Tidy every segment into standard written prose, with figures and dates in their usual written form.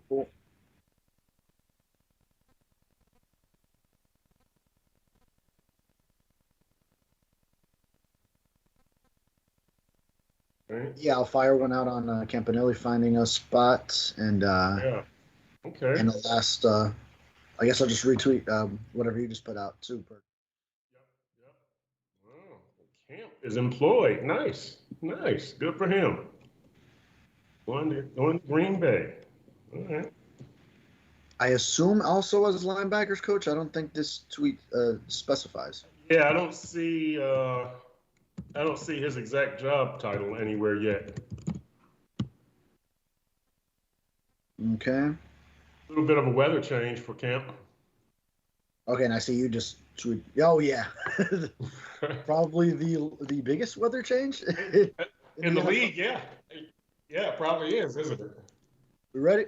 Cool. Right? Yeah, I'll fire one out on Campanelli finding a spot, Yeah. Okay. and the last, I guess I'll just retweet whatever you just put out too. Yep. Yep. Wow. Camp is employed. Nice. Nice. Good for him. Going to Green Bay. All right. I assume also as linebackers coach. I don't think this tweet specifies. Yeah, I don't see. I don't see his exact job title anywhere yet. Okay. A little bit of a weather change for camp. Okay, and I see you just tweet. Oh yeah, probably the biggest weather change in In the the NFL. league, yeah. Yeah, it probably is, isn't it? We ready?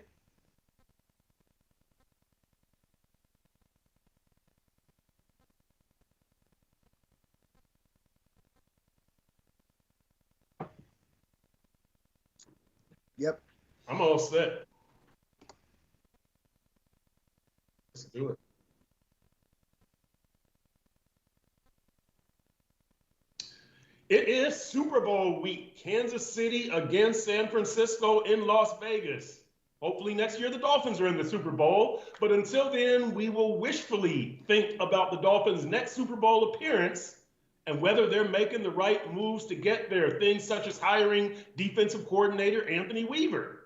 Yep. I'm all set. Let's do it. It is Super Bowl week. Kansas City against San Francisco in Las Vegas. Hopefully next year the Dolphins are in the Super Bowl. But until then, we will wishfully think about the Dolphins' next Super Bowl appearance and whether they're making the right moves to get there. Things such as hiring defensive coordinator Anthony Weaver.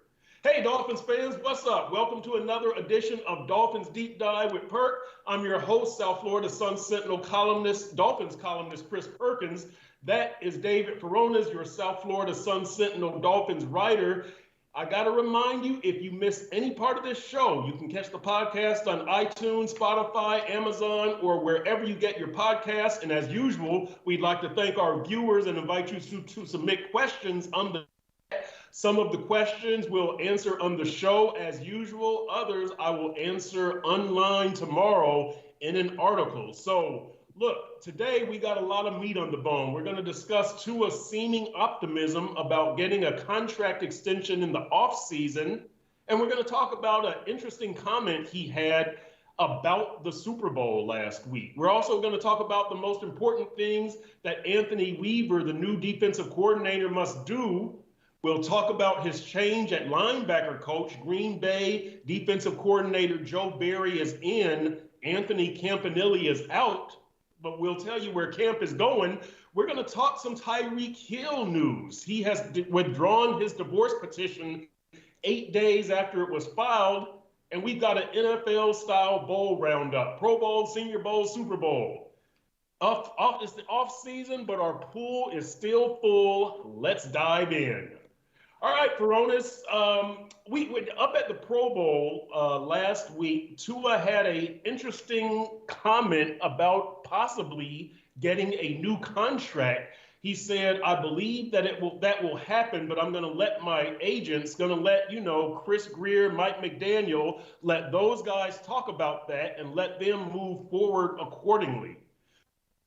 Hey, Dolphins fans, what's up? Welcome to another edition of Dolphins Deep Dive with Perk. I'm your host, South Florida Sun Sentinel columnist, Dolphins columnist Chris Perkins. That is David Furones, your South Florida Sun Sentinel Dolphins writer. I got to remind you, if you missed any part of this show, you can catch the podcast on iTunes, Spotify, Amazon, or wherever you get your podcasts. And as usual, we'd like to thank our viewers and invite you to submit questions on the Some of the questions we'll answer on the show as usual. Others I will answer online tomorrow in an article. So look, today we got a lot of meat on the bone. We're going to discuss Tua's seeming optimism about getting a contract extension in the offseason. And we're going to talk about an interesting comment he had about the Super Bowl last week. We're also going to talk about the most important things that Anthony Weaver, the new defensive coordinator, must do. We'll talk about his change at linebacker coach. Green Bay defensive coordinator Joe Barry is in. Anthony Campanelli is out. But we'll tell you where camp is going. We're going to talk some Tyreek Hill news. He has withdrawn his divorce petition 8 days after it was filed. And we've got an NFL-style bowl roundup. Pro Bowl, Senior Bowl, Super Bowl. It's the off season, but our pool is still full. Let's dive in. All right, Furones. We up at the Pro Bowl last week. Tua had an interesting comment about possibly getting a new contract. He said, "I believe that will happen, but I'm going to let my agents, going to let Chris Greer, Mike McDaniel, let those guys talk about that and let them move forward accordingly."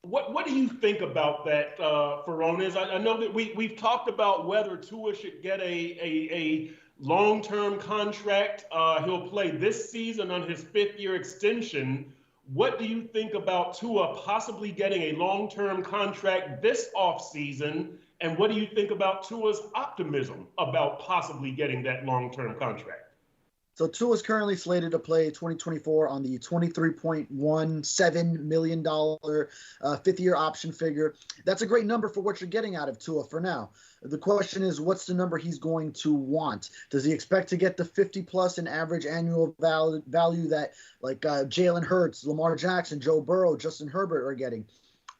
What do you think about that, Furones? I know that we've talked about whether Tua should get a long-term contract. He'll play this season on his fifth-year extension. What do you think about Tua possibly getting a long-term contract this offseason? And what do you think about Tua's optimism about possibly getting that long-term contract? So Tua is currently slated to play 2024 on the $23.17 million fifth-year option figure. That's a great number for what you're getting out of Tua for now. The question is, what's the number he's going to want? Does he expect to get the 50-plus in average annual value that like Jalen Hurts, Lamar Jackson, Joe Burrow, Justin Herbert are getting?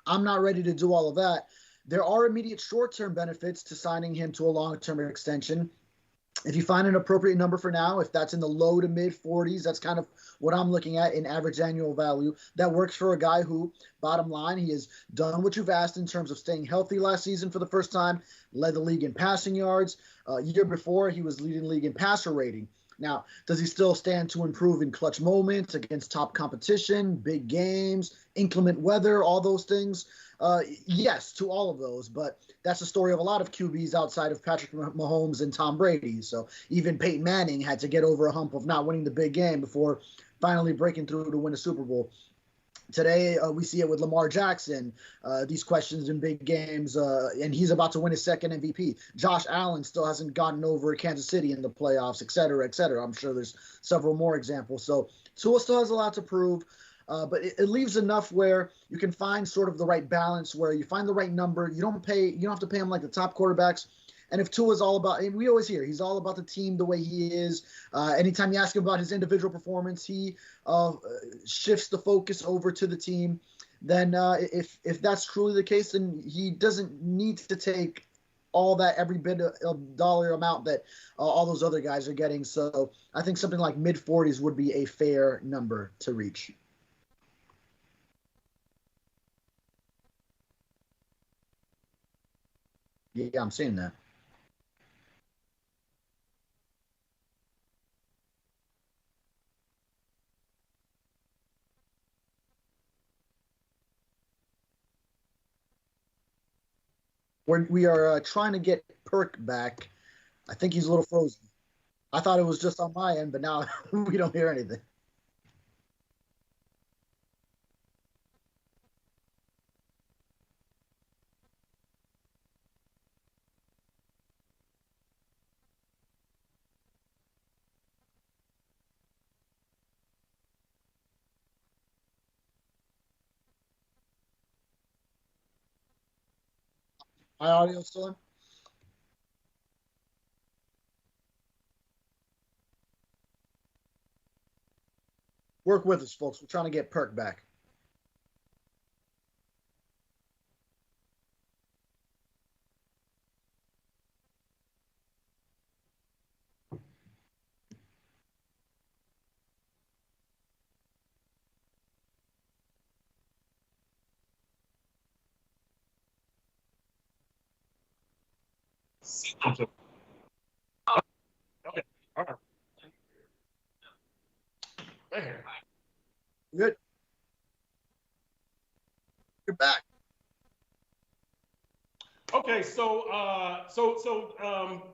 I'm not ready to do all of that. There are immediate short-term benefits to signing him to a long-term extension. If you find an appropriate number for now, if that's in the low to mid 40s, that's kind of what I'm looking at in average annual value. That works for a guy who, bottom line, he has done what you've asked in terms of staying healthy last season for the first time, led the league in passing yards. Year before, he was leading the league in passer rating. Now, does he still stand to improve in clutch moments against top competition, big games, inclement weather, all those things? Yes, to all of those, but that's the story of a lot of QBs outside of Patrick Mahomes and Tom Brady. So even Peyton Manning had to get over a hump of not winning the big game before finally breaking through to win a Super Bowl. Today, we see it with Lamar Jackson, these questions in big games, and he's about to win his second MVP. Josh Allen still hasn't gotten over Kansas City in the playoffs, et cetera, et cetera. I'm sure there's several more examples. So Tua still has a lot to prove, but it leaves enough where you can find sort of the right balance, where you find the right number. You don't have to pay him like the top quarterbacks. And if Tua's all about, and we always hear he's all about the team the way he is. Anytime you ask him about his individual performance, he shifts the focus over to the team. Then if that's truly the case, then he doesn't need to take all that every bit of dollar amount that all those other guys are getting. So I think something like mid-40s would be a fair number to reach. Yeah, I'm seeing that. We are trying to get Perk back. I think he's a little frozen. I thought it was just on my end, but now we don't hear anything. My audio still on? Work with us, folks. We're trying to get Perk back. Okay. All right. Man. Good. You're back. Okay, Furones,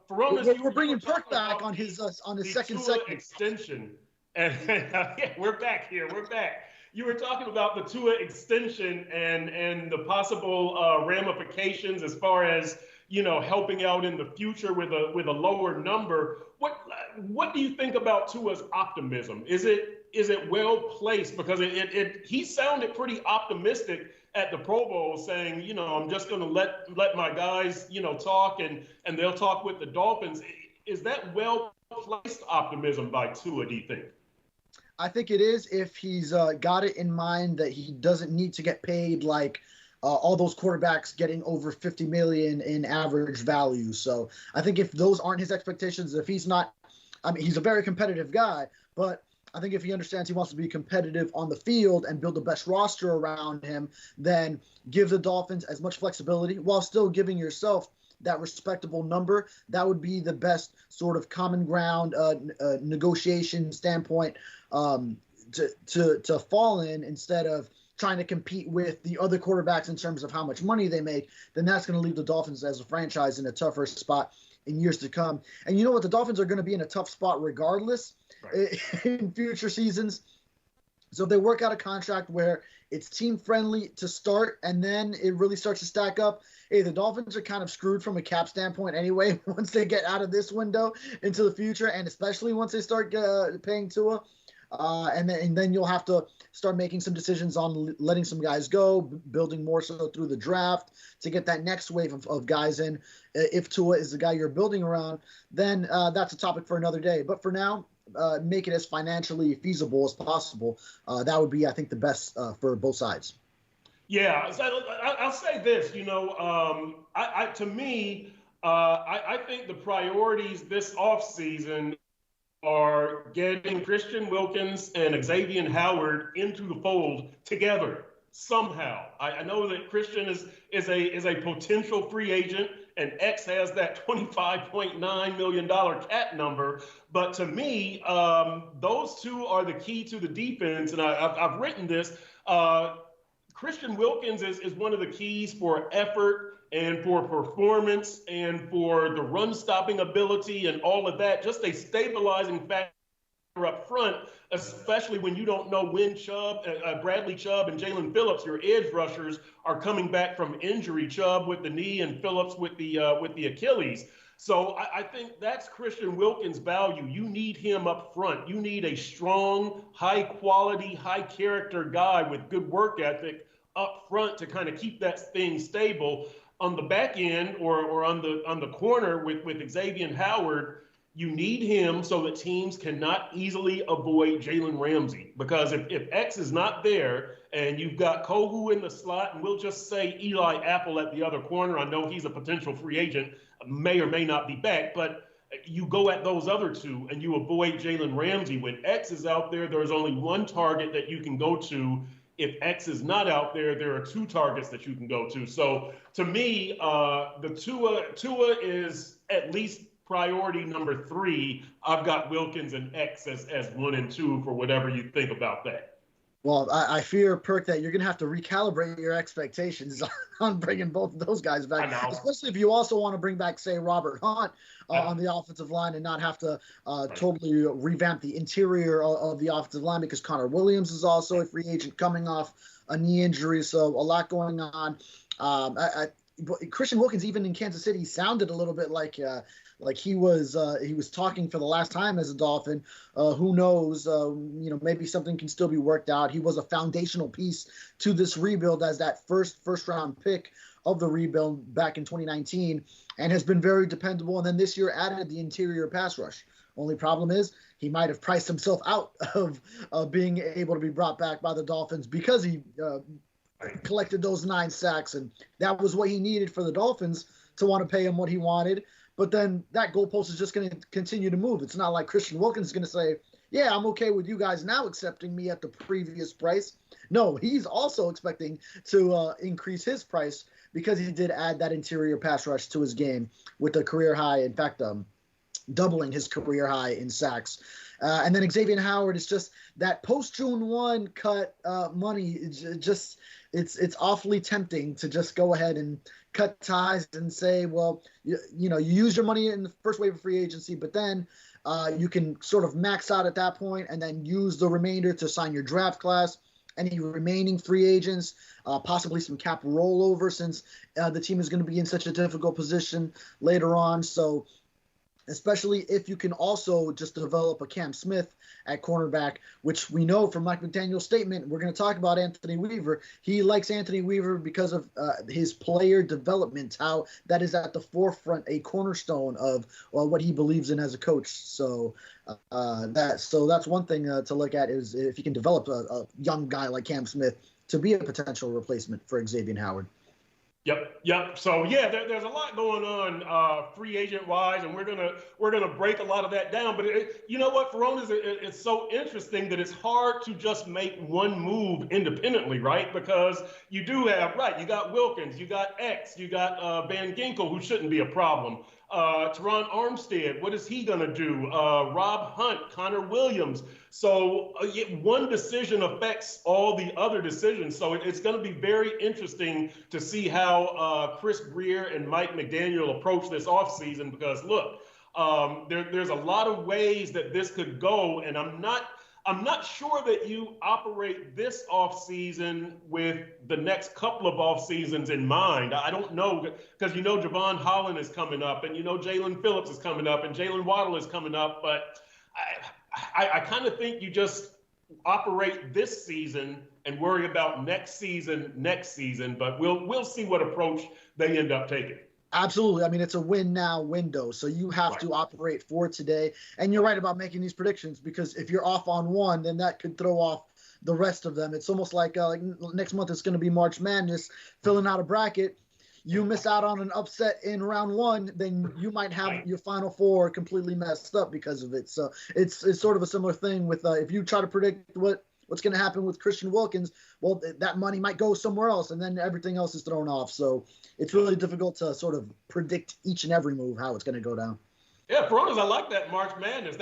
We're you were bringing Perk talking back about on his the second Tua segment. extension, and yeah, we're back here. We're back. You were talking about the Tua extension and the possible ramifications as far as helping out in the future with a lower number. What do you think about Tua's optimism? Is it well placed? Because he sounded pretty optimistic at the Pro Bowl, saying, I'm just going to let my guys, talk and they'll talk with the Dolphins. Is that well placed optimism by Tua, do you think? I think it is if he's got it in mind that he doesn't need to get paid like all those quarterbacks getting over 50 million in average value. So I think if those aren't his expectations, if he's not, I mean, he's a very competitive guy, but I think if he understands he wants to be competitive on the field and build the best roster around him, then give the Dolphins as much flexibility while still giving yourself that respectable number. That would be the best sort of common ground negotiation standpoint to fall in, instead of trying to compete with the other quarterbacks in terms of how much money they make. Then that's going to leave the Dolphins as a franchise in a tougher spot in years to come. And you know what? The Dolphins are going to be in a tough spot regardless, right, in future seasons. So if they work out a contract where it's team friendly to start and then it really starts to stack up, hey, the Dolphins are kind of screwed from a cap standpoint anyway once they get out of this window into the future, and especially once they start paying Tua. And then you'll have to start making some decisions on letting some guys go, building more so through the draft to get that next wave of guys in. If Tua is the guy you're building around, then that's a topic for another day. But for now, make it as financially feasible as possible. That would be, I think, the best for both sides. Yeah, so I'll say this. To me, I think the priorities this offseason are getting Christian Wilkins and Xavier Howard into the fold together somehow. I know that Christian is a potential free agent, and X has that $25.9 million cap number. But to me, those two are the key to the defense. And I've written this. Christian Wilkins is one of the keys for effort and for performance and for the run-stopping ability and all of that, just a stabilizing factor up front, especially when you don't know when Bradley Chubb and Jalen Phillips, your edge rushers, are coming back from injury. Chubb with the knee and Phillips with the Achilles. So I think that's Christian Wilkins' value. You need him up front. You need a strong, high-quality, high-character guy with good work ethic up front to kind of keep that thing stable. On the back end or on the corner with Xavier Howard, you need him so that teams cannot easily avoid Jalen Ramsey. Because if X is not there and you've got Kohu in the slot, and we'll just say Eli Apple at the other corner, I know he's a potential free agent, may or may not be back, but you go at those other two and you avoid Jalen Ramsey. When X is out there, there's only one target that you can go to. If X is not out there, there are two targets that you can go to. So to me, the Tua is at least priority number 3. I've got Wilkins and X as 1 and 2 for whatever you think about that. Well, I fear, Perk, that you're going to have to recalibrate your expectations on bringing both of those guys back, especially if you also want to bring back, say, Robert Hunt on the offensive line and not have to totally revamp the interior of the offensive line, because Connor Williams is also a free agent coming off a knee injury. So a lot going on. Christian Wilkins, even in Kansas City, sounded a little bit like he was talking for the last time as a Dolphin. Who knows? Maybe something can still be worked out. He was a foundational piece to this rebuild as that first round pick of the rebuild back in 2019, and has been very dependable. And then this year added the interior pass rush. Only problem is he might have priced himself out of being able to be brought back by the Dolphins because he collected those 9 sacks, and that was what he needed for the Dolphins to want to pay him what he wanted. But then that goalpost is just going to continue to move. It's not like Christian Wilkins is going to say, yeah, I'm okay with you guys now accepting me at the previous price. No, he's also expecting to increase his price because he did add that interior pass rush to his game with a career high, in fact, doubling his career high in sacks. And then Xavier Howard is just that post-June 1 cut money. It's awfully tempting to just go ahead and cut ties and say, well, you use your money in the first wave of free agency, but then you can sort of max out at that point and then use the remainder to sign your draft class, any remaining free agents, possibly some cap rollover since the team is going to be in such a difficult position later on. So especially if you can also just develop a Cam Smith at cornerback, which we know from Mike McDaniel's statement. We're going to talk about Anthony Weaver. He likes Anthony Weaver because of his player development, how that is at the forefront, a cornerstone of what he believes in as a coach. So that's one thing to look at, is if you can develop a young guy like Cam Smith to be a potential replacement for Xavier Howard. Yep. So yeah, there's a lot going on free agent wise, and we're gonna break a lot of that down. But you know what, Furones, it's so interesting that it's hard to just make one move independently, right? Because you do have, you got Wilkins, you got X, you got Van Ginkel, who shouldn't be a problem. Teron Armstead, what is he gonna do? Rob Hunt, Connor Williams. So one decision affects all the other decisions. So it's going to be very interesting to see how Chris Grier and Mike McDaniel approach this offseason, because look, there's a lot of ways that this could go, and I'm not sure that you operate this offseason with the next couple of off seasons in mind. I don't know, because Javon Holland is coming up, and Jalen Phillips is coming up, and Jalen Waddle is coming up, but I kind of think you just operate this season and worry about next season, but we'll see what approach they end up taking. Absolutely. I mean, it's a win now window, so you have to operate for today. And you're right about making these predictions, because if you're off on one, then that could throw off the rest of them. It's almost like next month it's going to be March Madness, filling out a bracket. You miss out on an upset in round 1, then you might have your final 4 completely messed up because of it. So it's sort of a similar thing with if you try to predict what's going to happen with Christian Wilkins, well, that money might go somewhere else, and then everything else is thrown off. So it's really difficult to sort of predict each and every move, how it's going to go down. Yeah, Furones, I like that March Madness.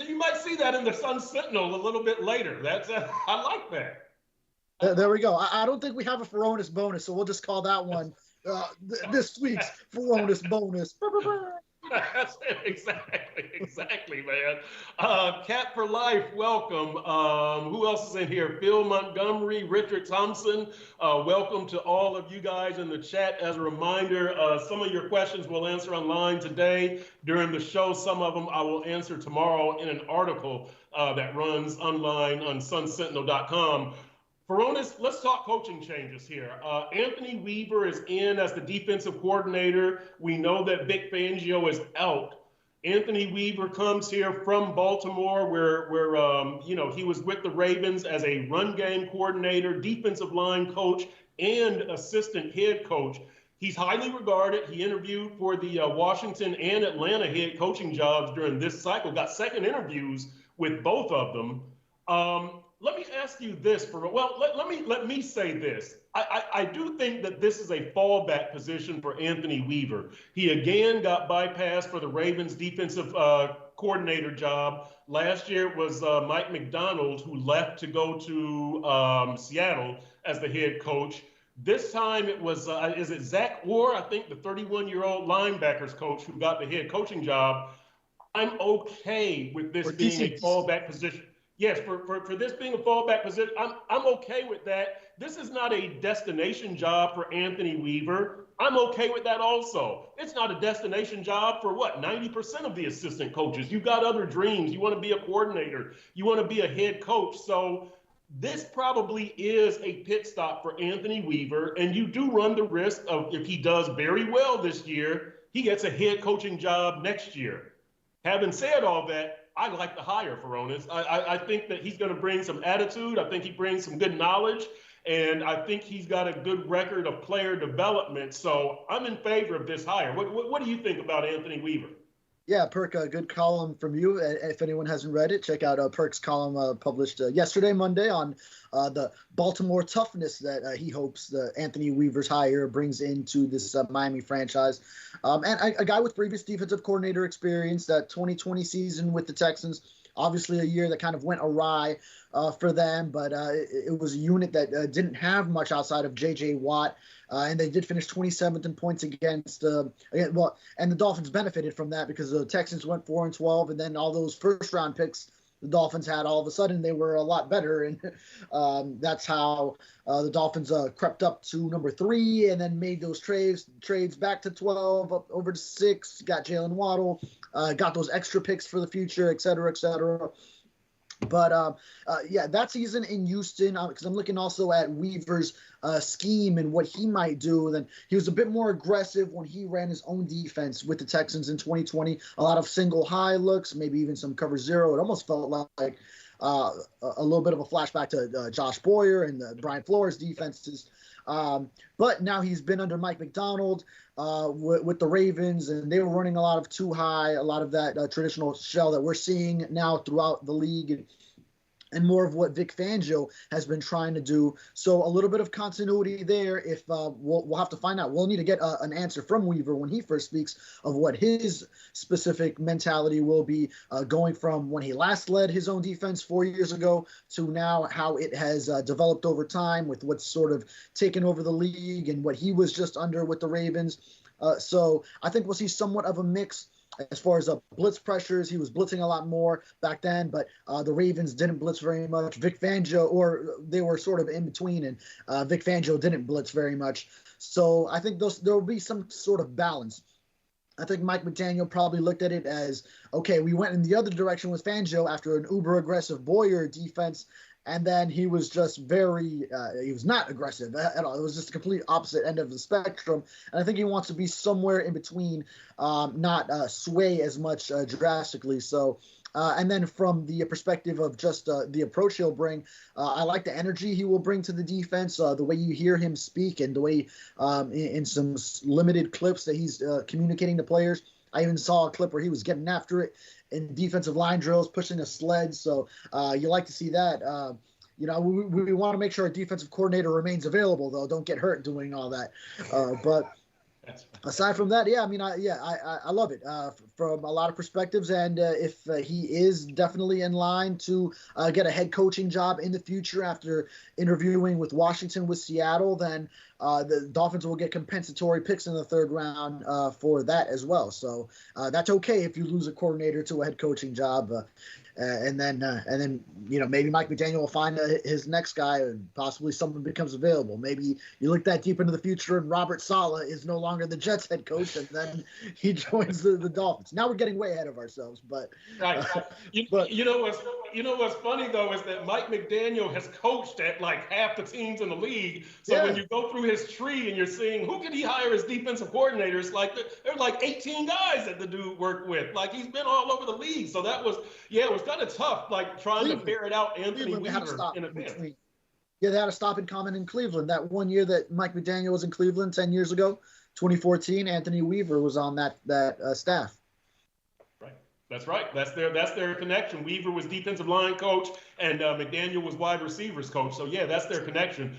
You might see that in the Sun Sentinel a little bit later. I like that. There we go. I don't think we have a Furones bonus, so we'll just call that one this week's Furones bonus. That's it. Exactly, man. Cat for Life, welcome. Who else is in here? Phil Montgomery, Richard Thompson. Welcome to all of you guys in the chat. As a reminder, some of your questions we'll answer online today during the show. Some of them I will answer tomorrow in an article that runs online on sunsentinel.com. Furones, let's talk coaching changes here. Anthony Weaver is in as the defensive coordinator. We know that Vic Fangio is out. Anthony Weaver comes here from Baltimore, where he was with the Ravens as a run game coordinator, defensive line coach, and assistant head coach. He's highly regarded. He interviewed for the Washington and Atlanta head coaching jobs during this cycle, got second interviews with both of them. Let me ask you this, let me say this. I do think that this is a fallback position for Anthony Weaver. He again got bypassed for the Ravens defensive coordinator job. Last year it was Mike McDonald who left to go to Seattle as the head coach. This time it was, is it Zach Orr, I think the 31-year-old linebackers coach who got the head coaching job. I'm okay with this being a fallback position. Yes, for this being a fallback position, I'm okay with that. This is not a destination job for Anthony Weaver. I'm okay with that also. It's not a destination job for 90% of the assistant coaches. You've got other dreams. You want to be a coordinator. You want to be a head coach. So this probably is a pit stop for Anthony Weaver. And you do run the risk of, if he does very well this year, he gets a head coaching job next year. Having said all that, I like the hire Furones. I think that he's going to bring some attitude. I think he brings some good knowledge. And I think he's got a good record of player development. So I'm in favor of this hire. What do you think about Anthony Weaver? Yeah, Perk, a good column from you. If anyone hasn't read it, check out Perk's column published yesterday, Monday, on the Baltimore toughness that he hopes the Anthony Weaver's hire brings into this Miami franchise. And a guy with previous defensive coordinator experience, that 2020 season with the Texans, obviously a year that kind of went awry for them, but it was a unit that didn't have much outside of J.J. Watt. And they did finish 27th in points against, and the Dolphins benefited from that because the Texans went 4-12, and then all those first-round picks the Dolphins had, all of a sudden they were a lot better, and that's how the Dolphins crept up to number 3, and then made those trades back to 12, up over to 6, got Jalen Waddle, got those extra picks for the future, et cetera, et cetera. But yeah, that season in Houston, because I'm looking also at Weaver's scheme and what he might do. Then he was a bit more aggressive when he ran his own defense with the Texans in 2020. A lot of single high looks, maybe even some cover zero. It almost felt like a little bit of a flashback to Josh Boyer and the Brian Flores defenses. But now he's been under Mike McDonald with the Ravens, and they were running a lot of too high, a lot of that traditional shell that we're seeing now throughout the league, and more of what Vic Fangio has been trying to do. So a little bit of continuity there. If we'll have to find out. We'll need to get an answer from Weaver when he first speaks of what his specific mentality will be going from when he last led his own defense 4 years ago to now, how it has developed over time with what's sort of taken over the league and what he was just under with the Ravens. So I think we'll see somewhat of a mix. As far as blitz pressures, he was blitzing a lot more back then, but the Ravens didn't blitz very much. Vic Fangio, or they were sort of in between, and Vic Fangio didn't blitz very much. So I think there will be some sort of balance. I think Mike McDaniel probably looked at it as, okay, we went in the other direction with Fangio after an uber-aggressive Boyer defense, and then he was just he was not aggressive at all. It was just the complete opposite end of the spectrum. And I think he wants to be somewhere in between, not sway as much drastically. So, and then from the perspective of just the approach he'll bring, I like the energy he will bring to the defense, the way you hear him speak and the way in some limited clips that he's communicating to players. I even saw a clip where he was getting after it in defensive line drills, pushing a sled. So you like to see that. We want to make sure our defensive coordinator remains available, though. Don't get hurt doing all that. But Aside from that, yeah, I mean, I love it from a lot of perspectives. And if he is definitely in line to get a head coaching job in the future after interviewing with Washington, with Seattle, then the Dolphins will get compensatory picks in the third round for that as well. So that's okay if you lose a coordinator to a head coaching job. And then maybe Mike McDaniel will find his next guy, and possibly someone becomes available. Maybe you look that deep into the future and Robert Saleh is no longer the Jets head coach, and then he joins the Dolphins. Now we're getting way ahead of ourselves, but right. You know what's funny though is that Mike McDaniel has coached at like half the teams in the league. So when you go through his tree and you're seeing who can he hire as defensive coordinators, like there's like 18 guys that the dude worked with. Like he's been all over the league. So that was it was kind of tough, like trying to ferret out Anthony Weaver in advance. Yeah, they had a stop in common in Cleveland. That one year that Mike McDaniel was in Cleveland 10 years ago, 2014, Anthony Weaver was on that staff. Right. That's right. That's their connection. Weaver was defensive line coach, and McDaniel was wide receivers coach. So, yeah, that's their connection.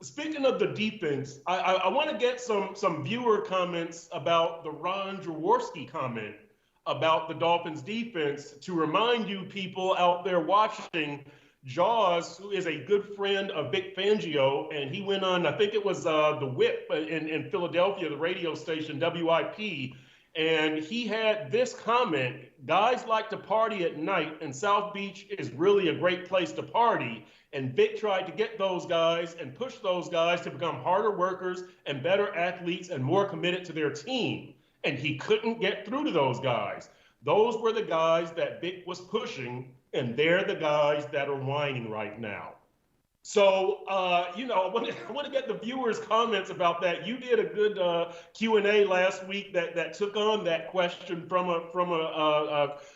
Speaking of the defense, I want to get some viewer comments about the Ron Jaworski comment about the Dolphins defense to remind you people out there watching, Jaws, who is a good friend of Vic Fangio, and he went on, I think it was the Whip in Philadelphia, the radio station WIP, and he had this comment: guys like to party at night, and South Beach is really a great place to party. And Vic tried to get those guys and push those guys to become harder workers and better athletes and more committed to their team. And he couldn't get through to those guys. Those were the guys that Vic was pushing, and they're the guys that are whining right now. So, I want to get the viewers' comments about that. You did a good Q&A last week that took on that question from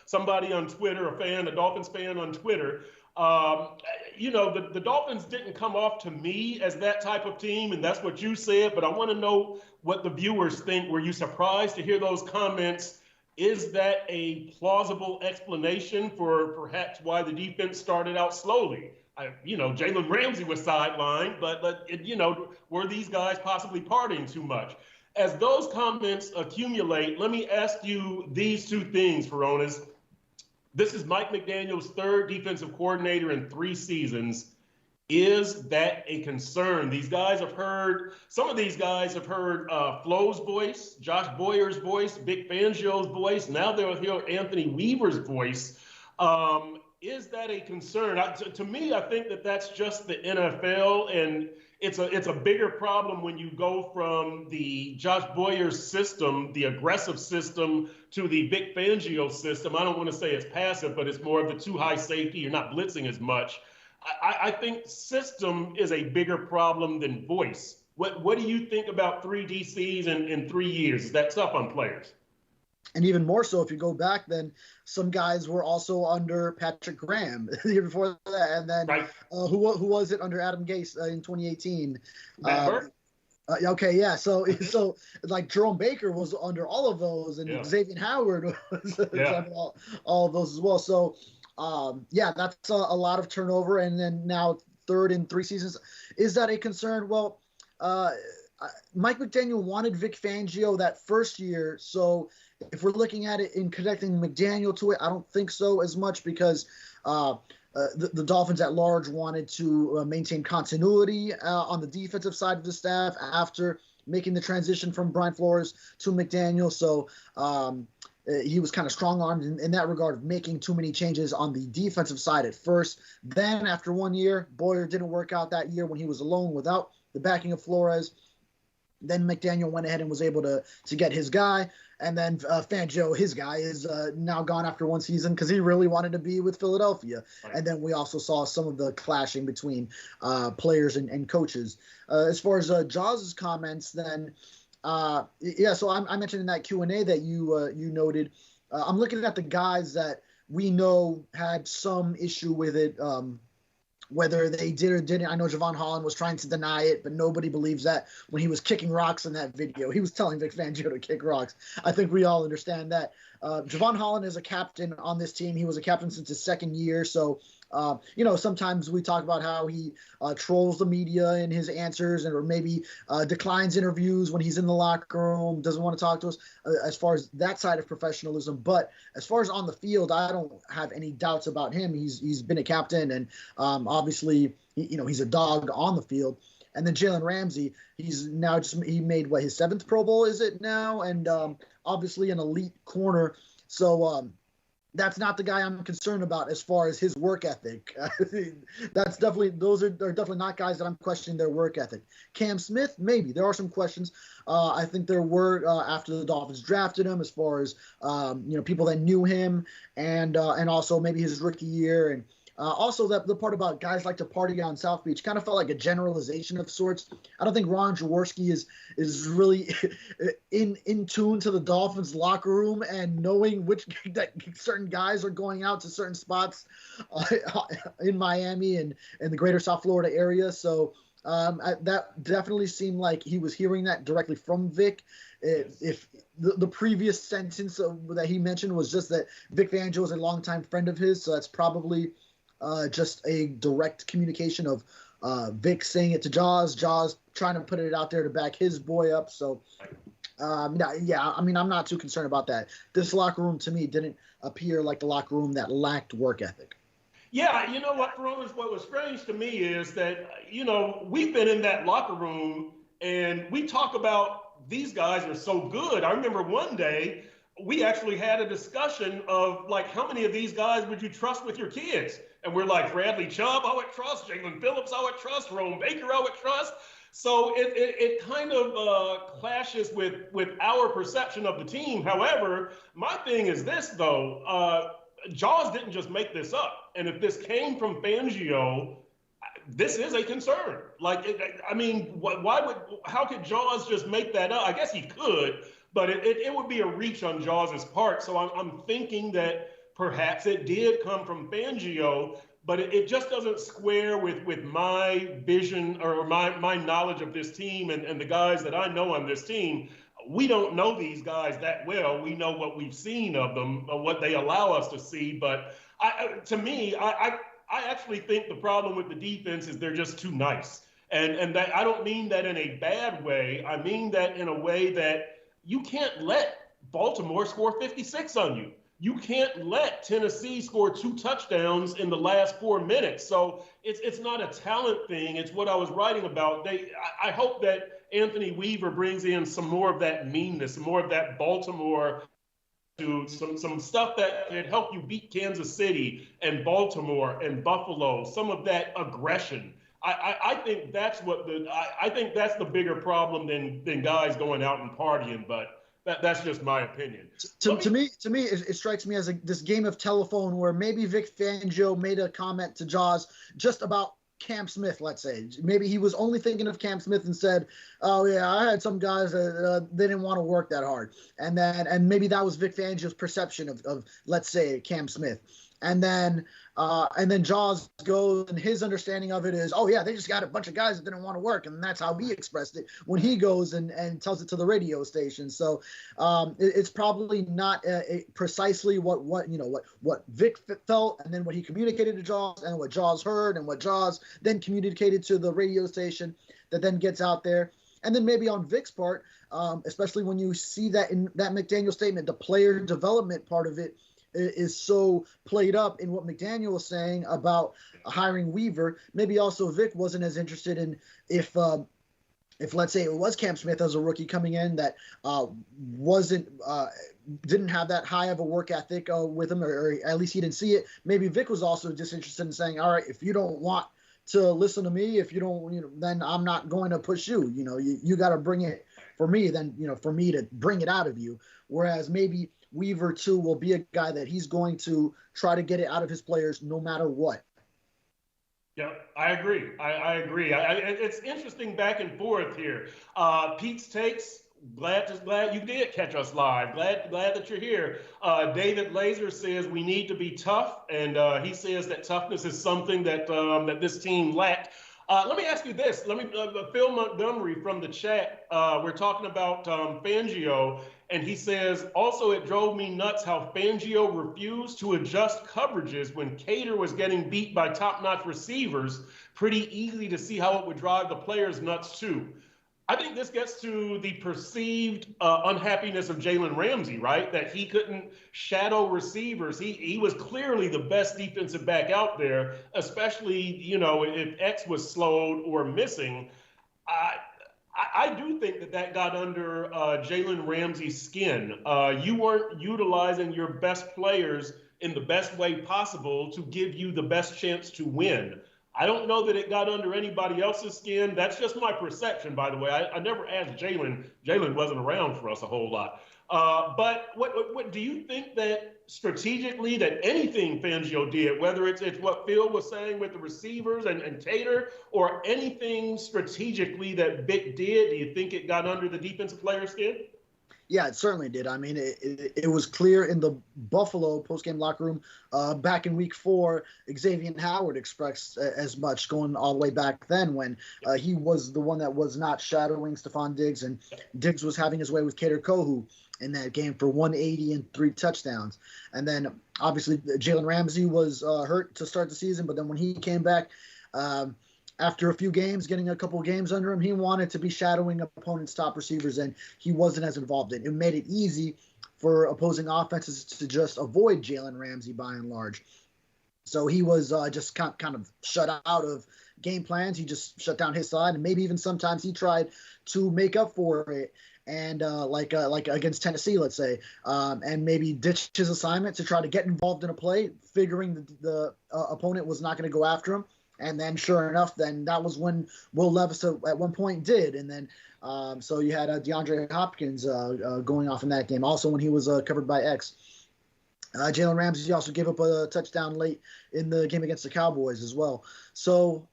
somebody on Twitter, a Dolphins fan on Twitter. The Dolphins didn't come off to me as that type of team, and that's what you said, but I want to know what the viewers think. Were you surprised to hear those comments? Is that a plausible explanation for perhaps why the defense started out slowly? Jalen Ramsey was sidelined, but were these guys possibly partying too much? As those comments accumulate, let me ask you these two things, Furones. This is Mike McDaniel's third defensive coordinator in 3 seasons. Is that a concern? Some of these guys have heard Flo's voice, Josh Boyer's voice, Vic Fangio's voice. Now they'll hear Anthony Weaver's voice. Is that a concern? To me, I think that's just the NFL, and it's a bigger problem when you go from the Josh Boyer system, the aggressive system, to the Vic Fangio system. I don't want to say it's passive, but it's more of the too high safety. You're not blitzing as much. I think system is a bigger problem than voice. What do you think about 3 DCs in 3 years? Is that tough on players? And even more so if you go back, then some guys were also under Patrick Graham the year before that. And then right. Who was it under Adam Gase in 2018? Okay, yeah. So like Jerome Baker was under all of those, and Xavier Howard was under all of those as well. So, that's a lot of turnover. And then now third in 3 seasons. Is that a concern? Well, Mike McDaniel wanted Vic Fangio that first year. So if we're looking at it in connecting McDaniel to it, I don't think so as much, because the Dolphins at large wanted to maintain continuity on the defensive side of the staff after making the transition from Brian Flores to McDaniel. So he was kind of strong-armed in that regard of making too many changes on the defensive side at first. Then after 1 year, Boyer didn't work out that year when he was alone without the backing of Flores. Then McDaniel went ahead and was able to get his guy. And then Fangio, his guy, is now gone after 1 season because he really wanted to be with Philadelphia. Right. And then we also saw some of the clashing between players and coaches. As far as Jaws's comments, then, so I mentioned in that Q&A that you noted, I'm looking at the guys that we know had some issue with it, whether they did or didn't. I know Javon Holland was trying to deny it, but nobody believes that when he was kicking rocks in that video. He was telling Vic Fangio to kick rocks. I think we all understand that. Javon Holland is a captain on this team. He was a captain since his 2nd year, so Sometimes we talk about how he trolls the media in his answers, or maybe declines interviews when he's in the locker room, doesn't want to talk to us, as far as that side of professionalism. But as far as on the field, I don't have any doubts about him. He's been a captain, and obviously, he's a dog on the field. And then Jalen Ramsey, he made his 7th Pro Bowl, is it now? And obviously an elite corner. So that's not the guy I'm concerned about as far as his work ethic. Those are definitely not guys that I'm questioning their work ethic. Cam Smith, maybe there are some questions. I think there were after the Dolphins drafted him, as far as people that knew him, and also maybe his rookie year, and also the part about guys like to party on South Beach kind of felt like a generalization of sorts. I don't think Ron Jaworski is really in tune to the Dolphins locker room and knowing that certain guys are going out to certain spots in Miami and the greater South Florida area. So that definitely seemed like he was hearing that directly from Vic. If the previous sentence that he mentioned was just that Vic Fangio is a longtime friend of his, so that's probably just a direct communication of Vic saying it to Jaws trying to put it out there to back his boy up. So, I'm not too concerned about that. This locker room, to me, didn't appear like the locker room that lacked work ethic. Yeah, you know what, Furones, what was strange to me is that, we've been in that locker room and we talk about these guys are so good. I remember one day we actually had a discussion of, like, how many of these guys would you trust with your kids? And we're like, Bradley Chubb, I would trust. Jalen Phillips, I would trust. Rome Baker, I would trust. So it kind of clashes with our perception of the team. However, my thing is this, though. Jaws didn't just make this up. And if this came from Fangio, this is a concern. How could Jaws just make that up? I guess he could, but it would be a reach on Jaws' part. So I'm thinking that perhaps it did come from Fangio, but it just doesn't square with my vision or my knowledge of this team and the guys that I know on this team. We don't know these guys that well. We know what we've seen of them, or what they allow us to see. But I actually think the problem with the defense is they're just too nice. And that, I don't mean that in a bad way. I mean that in a way that you can't let Baltimore score 56 on you. You can't let Tennessee score 2 touchdowns in the last 4 minutes. So it's not a talent thing. It's what I was writing about. I hope that Anthony Weaver brings in some more of that meanness, some more of that Baltimore, to some stuff that can help you beat Kansas City and Baltimore and Buffalo, some of that aggression. I think that's the bigger problem than guys going out and partying, but that's just my opinion. To me, it strikes me as this game of telephone where maybe Vic Fangio made a comment to Jaws just about Cam Smith, let's say. Maybe he was only thinking of Cam Smith and said, oh, yeah, I had some guys that they didn't want to work that hard. And maybe that was Vic Fangio's perception of let's say, Cam Smith. And then Jaws goes, and his understanding of it is, oh, yeah, they just got a bunch of guys that didn't want to work. And that's how he expressed it when he goes and tells it to the radio station. So it's probably not precisely what Vic felt, and then what he communicated to Jaws, and what Jaws heard, and what Jaws then communicated to the radio station that then gets out there. And then maybe on Vic's part, especially when you see that in that McDaniel statement, the player development part of it is so played up in what McDaniel was saying about hiring Weaver. Maybe also Vic wasn't as interested in if let's say it was Cam Smith as a rookie coming in that didn't have that high of a work ethic with him, or at least he didn't see it. Maybe Vic was also disinterested in saying, all right, if you don't want to listen to me, if you don't, then I'm not going to push you. You got to bring it for me, then, for me to bring it out of you. Whereas maybe Weaver, too, will be a guy that he's going to try to get it out of his players no matter what. Yeah, I agree. I agree. It's interesting back and forth here. Pete's takes, glad you did catch us live. Glad that you're here. David Laser says we need to be tough, and he says that toughness is something that this team lacked. Let me ask you this. Phil Montgomery from the chat, we're talking about Fangio, and he says, also it drove me nuts how Fangio refused to adjust coverages when Cater was getting beat by top-notch receivers. Pretty easy to see how it would drive the players nuts too. I think this gets to the perceived unhappiness of Jalen Ramsey, right? That he couldn't shadow receivers. He was clearly the best defensive back out there, especially, if X was slowed or missing. I do think that got under Jalen Ramsey's skin. You weren't utilizing your best players in the best way possible to give you the best chance to win. I don't know that it got under anybody else's skin. That's just my perception, by the way. I never asked Jalen. Jalen wasn't around for us a whole lot. But what do you think that strategically that anything Fangio did, whether it's what Phil was saying with the receivers and Tater, or anything strategically that Vic did, do you think it got under the defensive player's skin? Yeah, it certainly did. I mean, it was clear in the Buffalo postgame locker room back in week 4, Xavier Howard expressed as much going all the way back then when he was the one that was not shadowing Stephon Diggs, and Diggs was having his way with Kader Kohu in that game for 180 and 3 touchdowns. And then obviously Jalen Ramsey was hurt to start the season, but then when he came back, after a few games, getting a couple of games under him, he wanted to be shadowing opponents' top receivers, and he wasn't as involved in it. It made it easy for opposing offenses to just avoid Jalen Ramsey by and large. So he was just kind of shut out of game plans. He just shut down his side, and maybe even sometimes he tried to make up for it. And like against Tennessee, let's say, and maybe ditch his assignment to try to get involved in a play, figuring the opponent was not going to go after him. And then, sure enough, then that was when Will Levis at one point did. And then, so you had DeAndre Hopkins going off in that game. Also, when he was covered by X. Jalen Ramsey also gave up a touchdown late in the game against the Cowboys as well. So,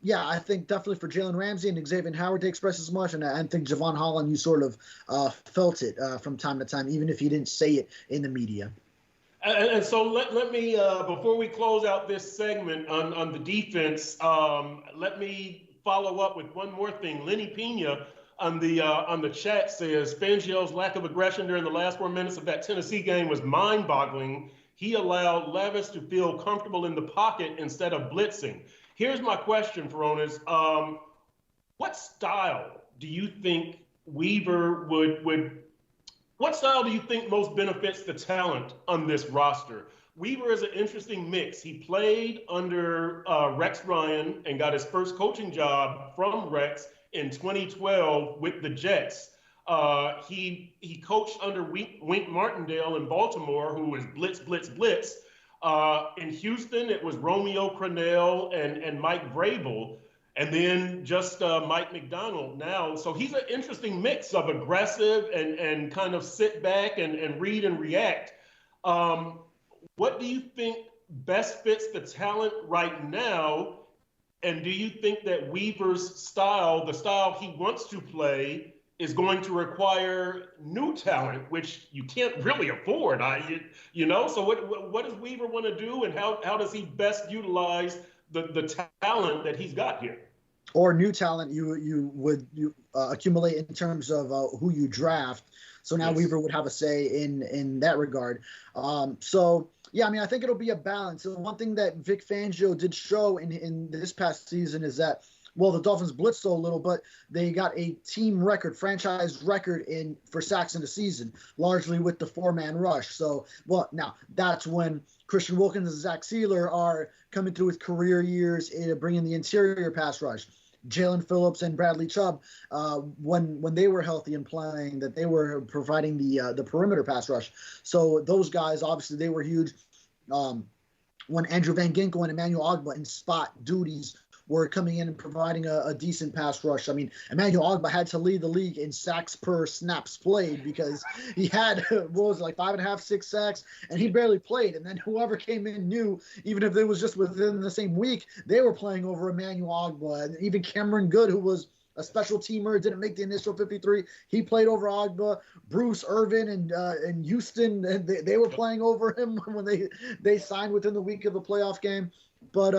yeah, I think definitely for Jalen Ramsey and Xavier Howard to express as much. And I think Javon Holland, you sort of felt it from time to time, even if he didn't say it in the media. And so let me, before we close out this segment on the defense, let me follow up with one more thing. Lenny Pena on the chat says, Fangio's lack of aggression during the last 4 minutes of that Tennessee game was mind-boggling. He allowed Levis to feel comfortable in the pocket instead of blitzing. Here's my question, Furones. What style do you think Weaver what style do you think most benefits the talent on this roster? Weaver is an interesting mix. He played under Rex Ryan and got his first coaching job from Rex in 2012 with the Jets. He coached under Wink Martindale in Baltimore, who was blitz, blitz, blitz. In Houston, it was Romeo Crennel and Mike Vrabel. And then just Mike McDonald now. So he's an interesting mix of aggressive and kind of sit back and read and react. What do you think best fits the talent right now? And do you think that Weaver's style, the style he wants to play, is going to require new talent, which you can't really afford? So what does Weaver want to do, and how does he best utilize the talent that he's got here? Or new talent you would accumulate in terms of who you draft. So now yes. Weaver would have a say in that regard. So, yeah, I mean, I think it'll be a balance. And one thing that Vic Fangio did show in this past season is that, well, the Dolphins blitzed a little, but they got a team record, franchise record for sacks in the season, largely with the 4-man rush. So, well, now that's when Christian Wilkins and Zach Sealer are coming through with career years in bringing the interior pass rush. Jalen Phillips and Bradley Chubb, when they were healthy and playing, that they were providing the perimeter pass rush. So those guys, obviously, they were huge. When Andrew Van Ginkel and Emmanuel Ogbah in spot duties were coming in and providing a decent pass rush. I mean, Emmanuel Ogbah had to lead the league in sacks per snaps played because he had, 5.5, 6 sacks, and he barely played. And then whoever came in knew, even if it was just within the same week, they were playing over Emmanuel Ogbah. And even Cameron Good, who was a special teamer, didn't make the initial 53. He played over Ogbah. Bruce Irvin and Houston, and they were playing over him when they signed within the week of the playoff game. But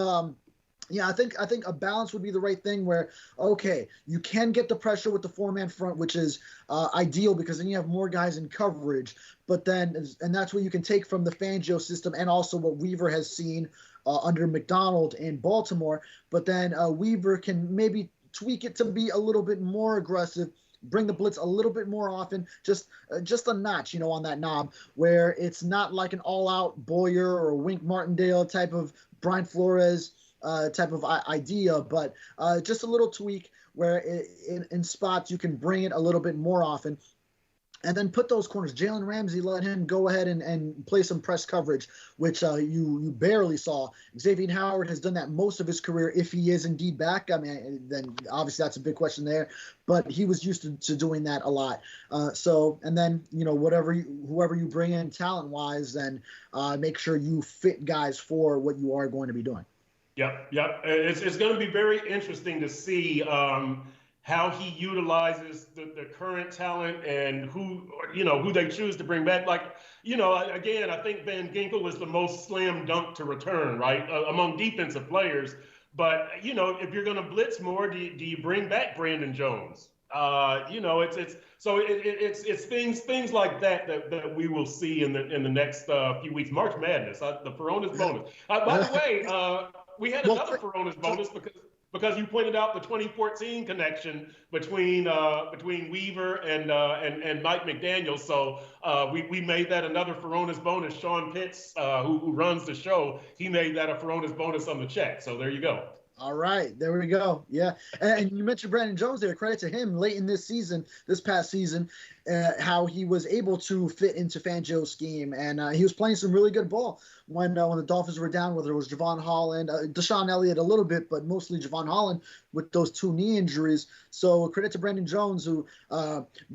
Yeah, I think a balance would be the right thing where, okay, you can get the pressure with the four-man front, which is ideal because then you have more guys in coverage. But then, and that's what you can take from the Fangio system and also what Weaver has seen under McDonald in Baltimore. But then Weaver can maybe tweak it to be a little bit more aggressive, bring the blitz a little bit more often, just a notch, on that knob, where it's not like an all-out Boyer or Wink Martindale type of Brian Flores type of idea, but just a little tweak where in spots you can bring it a little bit more often. And then put those corners. Jalen Ramsey, let him go ahead and play some press coverage, which you barely saw. Xavier Howard has done that most of his career, if he is indeed back. I mean, then obviously that's a big question there. But he was used to doing that a lot. And then, whoever you bring in talent-wise, then make sure you fit guys for what you are going to be doing. Yep. It's going to be very interesting to see how he utilizes the current talent and who they choose to bring back. Like, again, I think Van Ginkel is the most slam dunk to return, right, among defensive players. But, if you're going to blitz more, do you bring back Brandon Jones? It's things like that we will see in the next few weeks. March Madness, the Furones bonus. By the way, we had another Furones bonus because you pointed out the 2014 connection between Weaver and Mike McDaniel. So we made that another Furones bonus. Sean Pitts, who runs the show, he made that a Furones bonus on the check. So there you go. All right, there we go. Yeah, and you mentioned Brandon Jones there. Credit to him late in this past season, how he was able to fit into Fangio's scheme, and he was playing some really good ball when the Dolphins were down. Whether it was Javon Holland, Deshaun Elliott a little bit, but mostly Javon Holland with those 2 knee injuries. So credit to Brandon Jones, who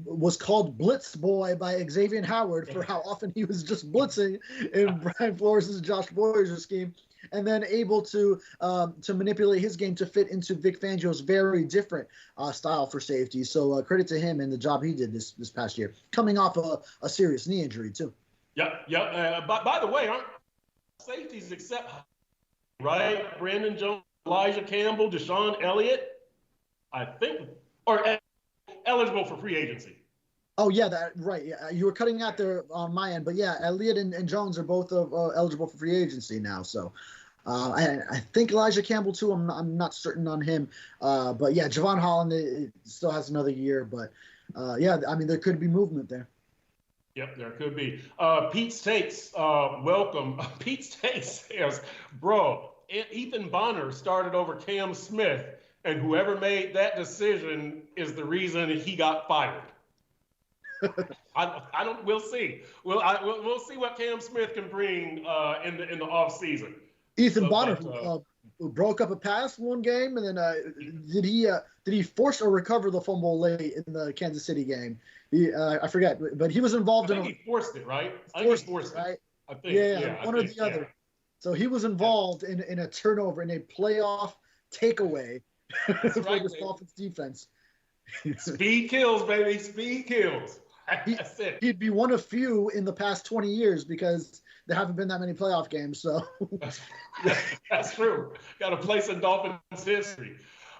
was called Blitz Boy by Xavier Howard for how often he was just blitzing in Brian Flores' Josh Boyer's scheme. And then able to manipulate his game to fit into Vic Fangio's very different style for safety. So credit to him and the job he did this past year, coming off a serious knee injury too. Yep. By the way, aren't safeties except, right? Brandon Jones, Elijah Campbell, Deshaun Elliott, I think, or eligible for free agency. Oh, yeah, right. Yeah, you were cutting out there on my end. But, yeah, Elliott and Jones are both eligible for free agency now. So I think Elijah Campbell, too. I'm not certain on him. But, yeah, Javon Holland it still has another year. But, yeah, I mean, there could be movement there. Yep, there could be. Pete's Takes, welcome. Pete's Takes says, bro, Ethan Bonner started over Cam Smith, and whoever made that decision is the reason he got fired. We'll see. We'll see what Cam Smith can bring in the off season. Ethan Bonner broke up a pass one game, and then did he force or recover the fumble late in the Kansas City game? I forget, but he was involved he forced it, right? I think he forced it, right? I think. Yeah, one or the other. So he was involved in a turnover in a playoff takeaway for right, the Dolphins defense. Speed kills, baby. Speed kills. That's it. He'd be one of few in the past 20 years because there haven't been that many playoff games. So that's true. Got a place in Dolphins history.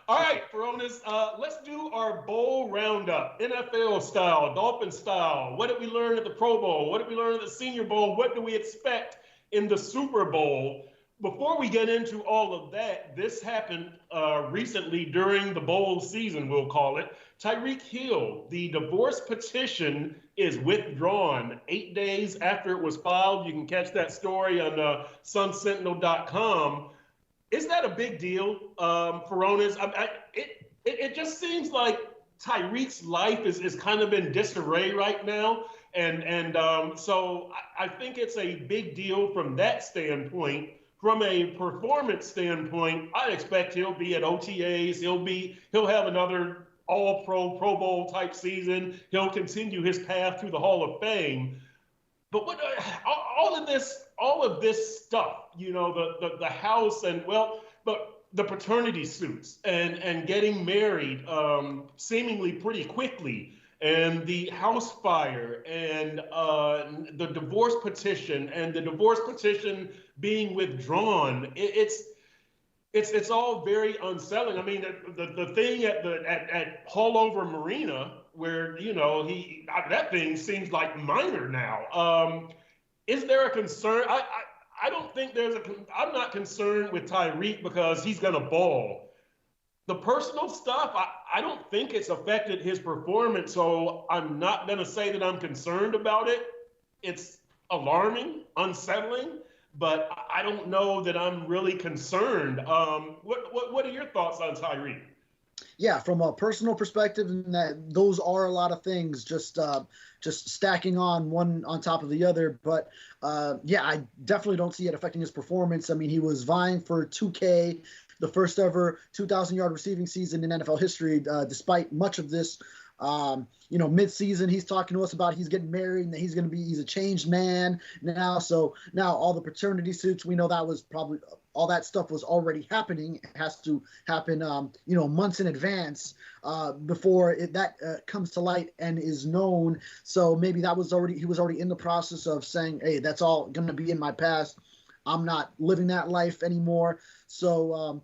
All right, Furones, let's do our bowl roundup, NFL style, Dolphin style. What did we learn at the Pro Bowl? What did we learn at the Senior Bowl? What do we expect in the Super Bowl? Before we get into all of that, this happened recently during the bowl season, we'll call it. Tyreek Hill, the divorce petition is withdrawn 8 days after it was filed. You can catch that story on sunsentinel.com. Is that a big deal, Furones? It just seems like Tyreek's life is kind of in disarray right now. So I think it's a big deal from that standpoint. From a performance standpoint, I expect he'll be at OTAs. He'll have another All-Pro, Pro Bowl type season. He'll continue his path through the Hall of Fame. But what all of this stuff, the house but the paternity suits and getting married seemingly pretty quickly, and the house fire and the divorce petition being withdrawn, It's all very unsettling. I mean, the thing at Hullover Marina where that thing seems like minor now. Is there a concern? I don't think I'm not concerned with Tyreek because he's gonna ball. The personal stuff, I don't think it's affected his performance, so I'm not gonna say that I'm concerned about it. It's alarming, unsettling, but I don't know that I'm really concerned. What are your thoughts on Tyreek? Yeah, from a personal perspective, and that those are a lot of things just stacking on one on top of the other. But yeah, I definitely don't see it affecting his performance. I mean, he was vying for 2K, the first ever 2,000-yard receiving season in NFL history, despite much of this. Mid-season, he's talking to us about he's getting married and that he's a changed man now. So now all the paternity suits, we know that was probably all that stuff was already happening. It has to happen, months in advance before that comes to light and is known. So maybe he was already in the process of saying, hey, that's all going to be in my past. I'm not living that life anymore. So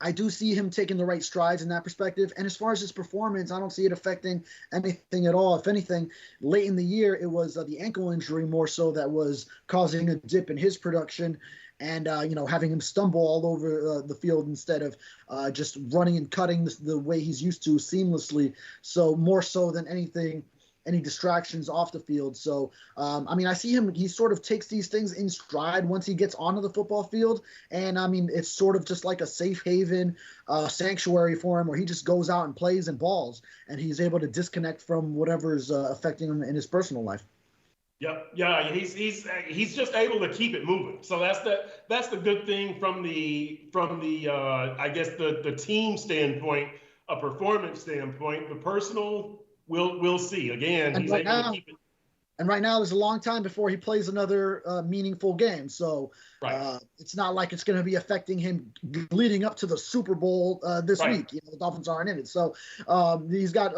I do see him taking the right strides in that perspective. And as far as his performance, I don't see it affecting anything at all. If anything, late in the year, it was the ankle injury more so that was causing a dip in his production and, having him stumble all over the field instead of just running and cutting the way he's used to seamlessly. So more so than anything, any distractions off the field. So, I see him, he sort of takes these things in stride once he gets onto the football field. And, it's sort of just like a safe haven sanctuary for him where he just goes out and plays and balls. And he's able to disconnect from whatever's affecting him in his personal life. Yep. Yeah. He's just able to keep it moving. So that's the good thing from the I guess the team standpoint, a performance standpoint. The personal, we'll see. Again, he's able to keep it. And right now, there's a long time before he plays another meaningful game. So right. It's not like it's going to be affecting him leading up to the Super Bowl this week. The Dolphins aren't in it. So he's got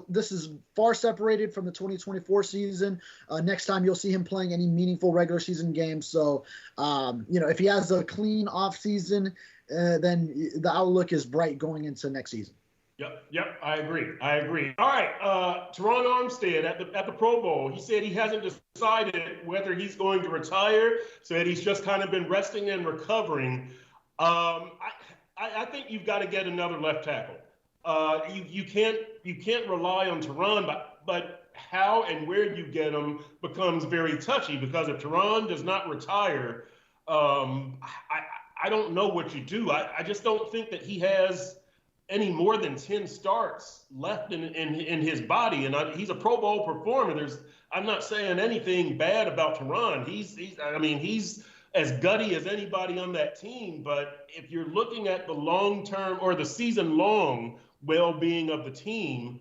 this is far separated from the 2024 season. Next time you'll see him playing any meaningful regular season games. So, if he has a clean offseason, then the outlook is bright going into next season. Yep, I agree. All right, Teron Armstead at the Pro Bowl, he said he hasn't decided whether he's going to retire, said he's just kind of been resting and recovering. I think you've got to get another left tackle. You can't rely on Teron, but how and where you get him becomes very touchy because if Teron does not retire, I don't know what you do. I just don't think that he has any more than 10 starts left in his body. And he's a Pro Bowl performer. I'm not saying anything bad about Teron. He's as gutty as anybody on that team. But if you're looking at the long-term or the season-long well-being of the team,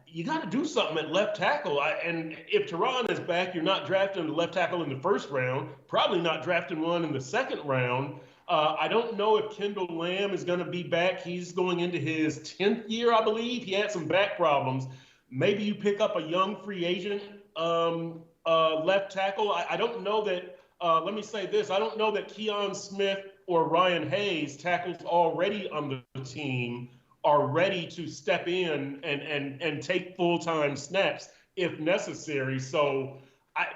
you got to do something at left tackle. And if Teron is back, you're not drafting the left tackle in the first round, probably not drafting one in the second round. I don't know if Kendall Lamb is going to be back. He's going into his 10th year, I believe. He had some back problems. Maybe you pick up a young free agent left tackle. I don't know that let me say this. I don't know that Keon Smith or Ryan Hayes, tackles already on the team, are ready to step in and take full-time snaps if necessary. So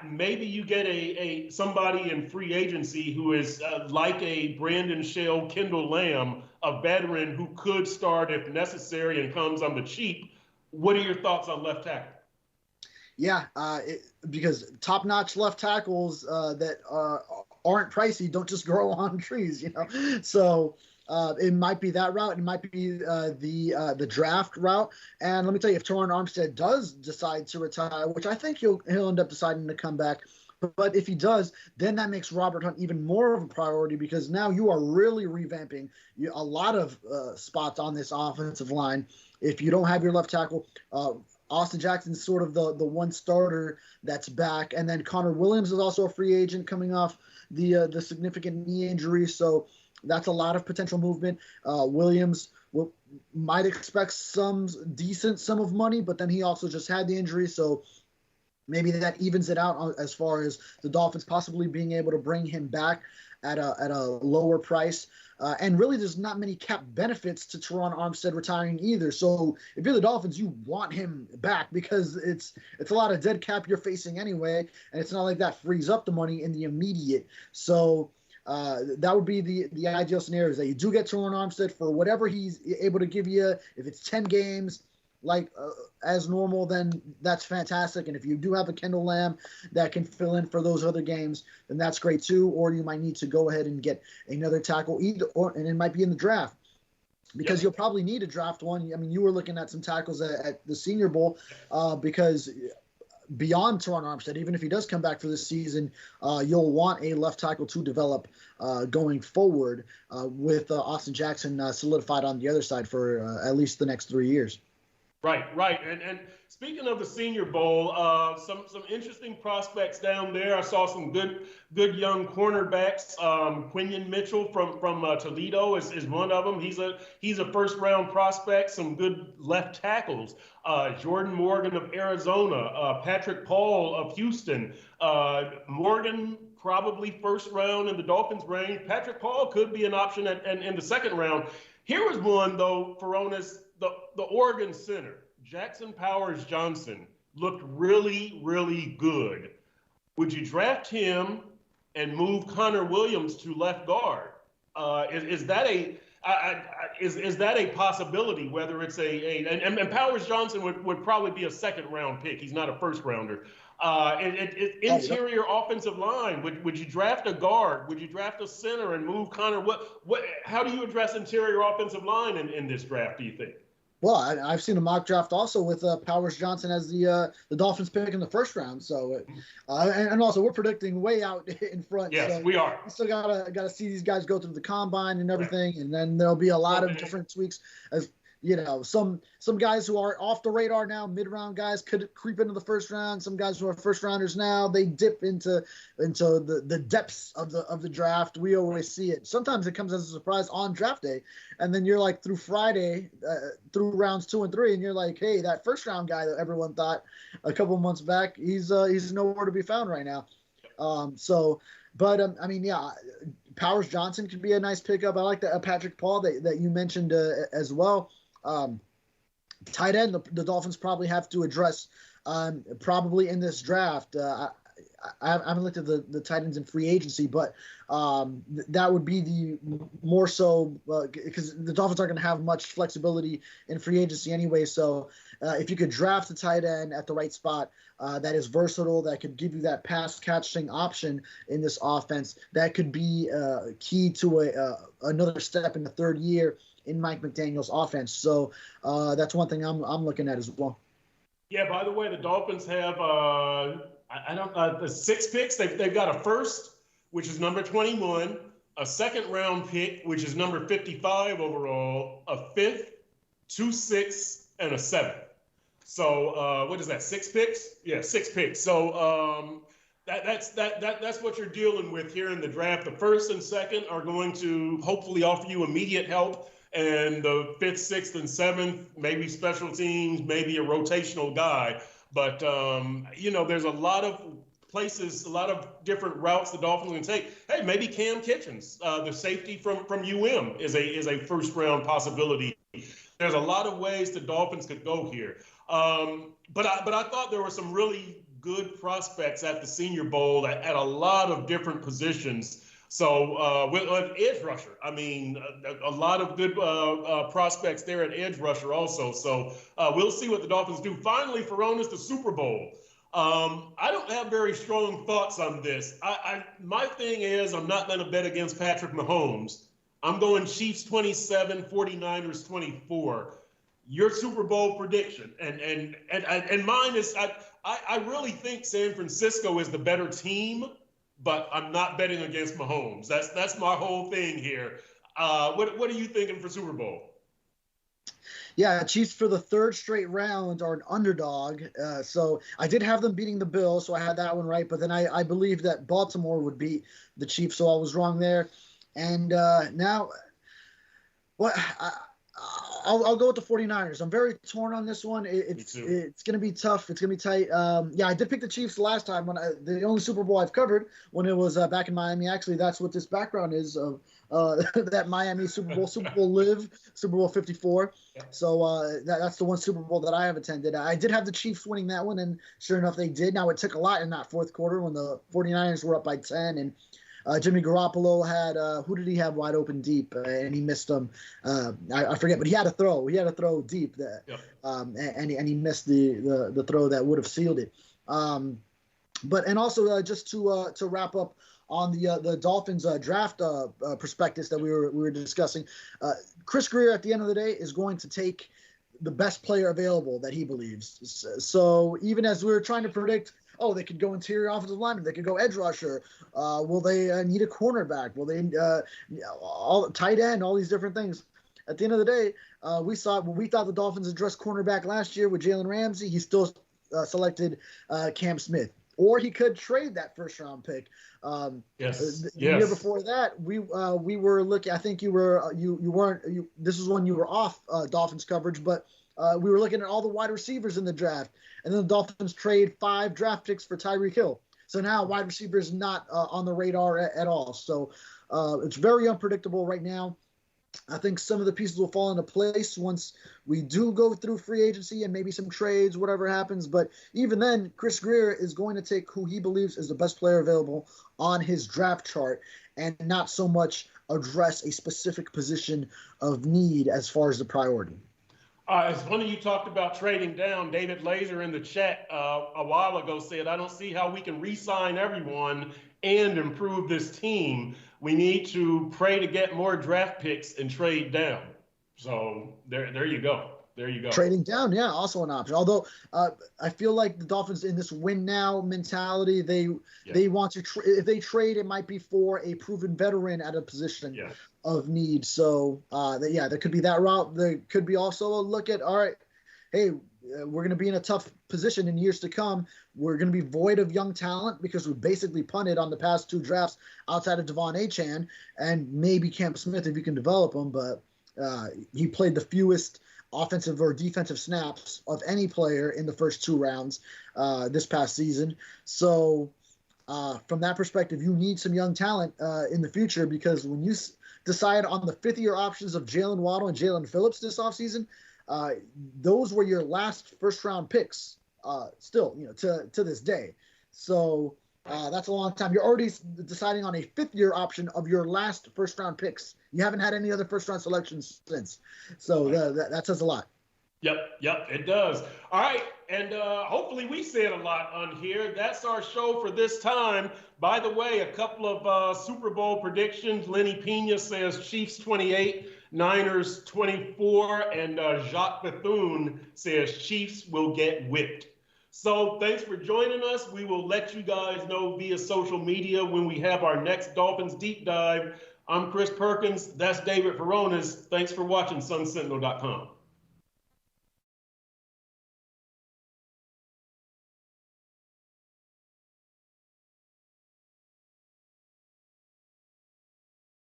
maybe you get somebody in free agency who is like a Brandon Shell, Kendall Lamb, a veteran who could start if necessary and comes on the cheap. What are your thoughts on left tackle? Yeah, because top-notch left tackles that aren't pricey don't just grow on trees, So it might be that route. It might be the draft route. And let me tell you, if Teron Armstead does decide to retire, which I think he'll end up deciding to come back, but if he does, then that makes Robert Hunt even more of a priority because now you are really revamping a lot of spots on this offensive line. If you don't have your left tackle, Austin Jackson's sort of the one starter that's back. And then Connor Williams is also a free agent coming off the significant knee injury. So that's a lot of potential movement. Williams might expect some decent sum of money, but then he also just had the injury. So maybe that evens it out as far as the Dolphins possibly being able to bring him back at a lower price. And really, there's not many cap benefits to Teron Armstead retiring either. So if you're the Dolphins, you want him back because it's a lot of dead cap you're facing anyway, and it's not like that frees up the money in the immediate. So that would be the ideal scenario, is that you do get Teron Armstead for whatever he's able to give you. If it's 10 games, like as normal, then that's fantastic. And if you do have a Kendall Lamb that can fill in for those other games, then that's great too. Or you might need to go ahead and get another tackle, and it might be in the draft, because you'll probably need to draft one. I mean, you were looking at some tackles at the Senior Bowl, because beyond Teron Armstead, even if he does come back for this season, you'll want a left tackle to develop going forward, with Austin Jackson solidified on the other side for at least the next 3 years. Right. And speaking of the Senior Bowl, some interesting prospects down there. I saw some good young cornerbacks. Quinion Mitchell from Toledo is one of them. He's a first round prospect. Some good left tackles. Jordan Morgan of Arizona. Patrick Paul of Houston. Morgan probably first round in the Dolphins range. Patrick Paul could be an option in the second round. Here is one though, Furones. The Oregon center, Jackson Powers Johnson, looked really, really good. Would you draft him and move Connor Williams to left guard? Is that a possibility? Whether it's and Powers Johnson would probably be a second round pick. He's not a first rounder. Interior offensive line. Would you draft a guard? Would you draft a center and move Connor? How do you address interior offensive line in this draft, do you think? Well, I've seen a mock draft also with Powers Johnson as the Dolphins pick in the first round. So, and also we're predicting way out in front. Yes, so we are. We still gotta see these guys go through the combine and everything, and then there'll be a lot of different tweaks. As you know, some guys who are off the radar now, mid-round guys, could creep into the first round. Some guys who are first rounders now, they dip into the depths of the draft. We always see it. Sometimes it comes as a surprise on draft day, and then you're like through Friday, through rounds 2 and 3, and you're like, hey, that first round guy that everyone thought a couple months back, he's nowhere to be found right now. I mean, yeah, Powers Johnson could be a nice pickup. I like that Patrick Paul that you mentioned as well. Tight end, the Dolphins probably have to address probably in this draft. I haven't looked at the tight ends in free agency, but that would be the more so because the Dolphins aren't going to have much flexibility in free agency anyway. So if you could draft a tight end at the right spot that is versatile, that could give you that pass catching option in this offense, that could be key to another step in the third year in Mike McDaniel's offense. So that's one thing I'm looking at as well. Yeah, by the way, the Dolphins have the 6 picks. They've got a first, which is number 21, a second round pick, which is number 55 overall, a 5th, 2 6, and a 7th. So what is that? 6 picks? Yeah, 6 picks. So that's what you're dealing with here in the draft. The first and second are going to hopefully offer you immediate help. And the 5th, 6th, and 7th, maybe special teams, maybe a rotational guy. But, there's a lot of places, a lot of different routes the Dolphins can take. Hey, maybe Cam Kitchens, the safety from UM, is a first-round possibility. There's a lot of ways the Dolphins could go here. But I thought there were some really good prospects at the Senior Bowl at a lot of different positions. So with edge rusher, I mean, a lot of good prospects there at edge rusher also. So we'll see what the Dolphins do. Finally, Furones, the Super Bowl. I don't have very strong thoughts on this. My thing is I'm not going to bet against Patrick Mahomes. I'm going Chiefs 27, 49ers 24. Your Super Bowl prediction. And mine is I really think San Francisco is the better team. But I'm not betting against Mahomes. That's my whole thing here. What are you thinking for Super Bowl? Yeah, Chiefs for the 3rd straight round are an underdog. So I did have them beating the Bills, so I had that one right. But then I believed that Baltimore would beat the Chiefs, so I was wrong there. And now, I'll go with the 49ers. I'm very torn on this one. It's going to be tough. It's going to be tight. Yeah, I did pick the Chiefs last time when the only Super Bowl I've covered when it was back in Miami. Actually, that's what this background is of that Miami Super Bowl Live, Super Bowl 54. So that's the one Super Bowl that I have attended. I did have the Chiefs winning that one, and sure enough, they did. Now, it took a lot in that fourth quarter when the 49ers were up by 10, and Jimmy Garoppolo had who did he have wide open deep, and he missed them. I forget, but he had a throw. He had a throw deep that, and he missed the throw that would have sealed it. And also just to wrap up on the Dolphins draft prospectus that we were discussing, Chris Greer at the end of the day is going to take the best player available that he believes. So even as we were trying to predict, they could go interior offensive lineman, they could go edge rusher. Will they need a cornerback? Will they all tight end? All these different things. At the end of the day, we thought the Dolphins addressed cornerback last year with Jalen Ramsey. He still selected Cam Smith, or he could trade that first round pick. The year before that, we were looking. I think you weren't. This is when you were off Dolphins coverage, but we were looking at all the wide receivers in the draft, and then the Dolphins trade 5 draft picks for Tyreek Hill. So now wide receiver is not on the radar at all. So it's very unpredictable right now. I think some of the pieces will fall into place once we do go through free agency and maybe some trades, whatever happens. But even then, Chris Greer is going to take who he believes is the best player available on his draft chart and not so much address a specific position of need as far as the priority. It's funny you talked about trading down. David Laser in the chat a while ago said, I don't see how we can re-sign everyone and improve this team. We need to pray to get more draft picks and trade down. So there you go. There you go. Trading down, yeah, also an option. Although I feel like the Dolphins in this win now mentality, they want to if they trade, it might be for a proven veteran at a position of need. So there could be that route. There could be also a look at, all right, hey, we're going to be in a tough position in years to come. We're going to be void of young talent because we basically punted on the past 2 drafts outside of Devon Achane and maybe Cam Smith if you can develop him. But he played the fewest offensive or defensive snaps of any player in the first 2 rounds this past season. So from that perspective, you need some young talent in the future, because when you decide on the 5th-year options of Jalen Waddle and Jalen Phillips this offseason, those were your last first-round picks still, to this day. So that's a long time. You're already deciding on a 5th-year option of your last first-round picks. You haven't had any other first-round selections since. So that says a lot. Yep, it does. All right, and hopefully we said a lot on here. That's our show for this time. By the way, a couple of Super Bowl predictions. Lenny Pena says Chiefs 28, Niners 24, and Jacques Bethune says Chiefs will get whipped. So thanks for joining us. We will let you guys know via social media when we have our next Dolphins Deep Dive. I'm Chris Perkins. That's David Furones. Thanks for watching SunSentinel.com.